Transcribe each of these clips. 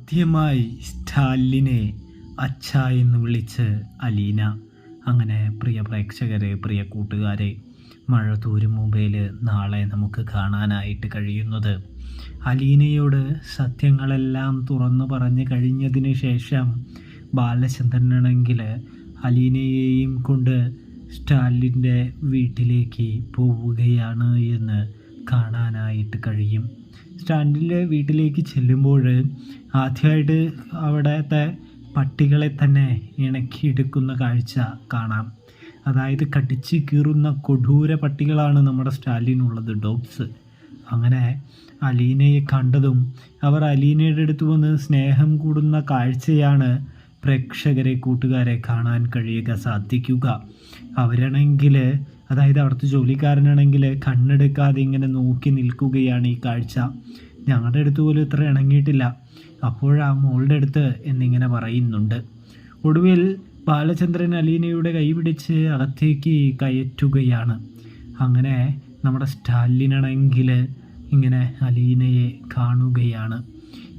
ആദ്യമായി സ്റ്റാലിനെ അച്ഛ എന്ന് വിളിച്ച് അലീന. അങ്ങനെ പ്രിയ പ്രേക്ഷകരെ, പ്രിയ കൂട്ടുകാരെ, മഴ തോരും മുമ്പേൽ നാളെ നമുക്ക് കാണാനായിട്ട് കഴിയുന്നത് അലീനയോട് സത്യങ്ങളെല്ലാം തുറന്നു പറഞ്ഞു കഴിഞ്ഞതിന് ശേഷം ബാലചന്ദ്രനാണെങ്കിൽ അലീനയെയും കൊണ്ട് സ്റ്റാലിൻ്റെ വീട്ടിലേക്ക് പോവുകയാണ് എന്ന് കാണാനായിട്ട് കഴിയും. സ്റ്റാലിൻ്റെ വീട്ടിലേക്ക് ചെല്ലുമ്പോൾ ആദ്യമായിട്ട് അവിടുത്തെ പട്ടികളെ തന്നെ ഇണക്കിയെടുക്കുന്ന കാഴ്ച കാണാം. അതായത് കടിച്ച് കീറുന്ന കൊടൂര പട്ടികളാണ് നമ്മുടെ സ്റ്റാലിനുള്ളത്, ഡോഗ്സ്. അങ്ങനെ അലീനയെ കണ്ടതും അവർ അലീനയുടെ അടുത്ത് വന്ന് സ്നേഹം കൂടുന്ന കാഴ്ചയാണ് പ്രേക്ഷകരെ, കൂട്ടുകാരെ കാണാൻ സാധിക്കുക. അവരാണെങ്കിൽ, അതായത് അവിടുത്തെ ജോലിക്കാരനാണെങ്കിൽ കണ്ണെടുക്കാതെ ഇങ്ങനെ നോക്കി നിൽക്കുകയാണ് ഈ കാഴ്ച. ഞങ്ങളുടെ അടുത്ത് പോലും ഇത്ര ഇണങ്ങിയിട്ടില്ല, അപ്പോഴാ മോളുടെ അടുത്ത് എന്നിങ്ങനെ പറയുന്നുണ്ട്. ഒടുവിൽ ബാലചന്ദ്രൻ അലീനയുടെ കൈ പിടിച്ച് അകത്തേക്ക് കയറ്റുകയാണ്. അങ്ങനെ നമ്മുടെ സ്റ്റാലിനാണെങ്കിൽ ഇങ്ങനെ അലീനയെ കാണുകയാണ്.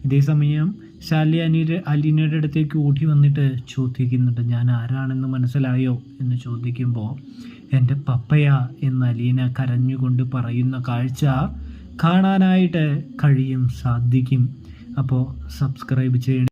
ഇതേ സമയം സ്റ്റാലിൻ അലീനയുടെ അടുത്തേക്ക് ഓടി വന്നിട്ട് ചോദിക്കുന്നുണ്ട്, ഞാൻ ആരാണെന്ന് മനസ്സിലായോ എന്ന് ചോദിക്കുമ്പോൾ എൻ്റെ പപ്പയാ എന്ന് അലീന കരഞ്ഞുകൊണ്ട് പറയുന്ന കാഴ്ച കാണാനായിട്ട് സാധിക്കും. അപ്പോൾ സബ്സ്ക്രൈബ് ചെയ്യണം.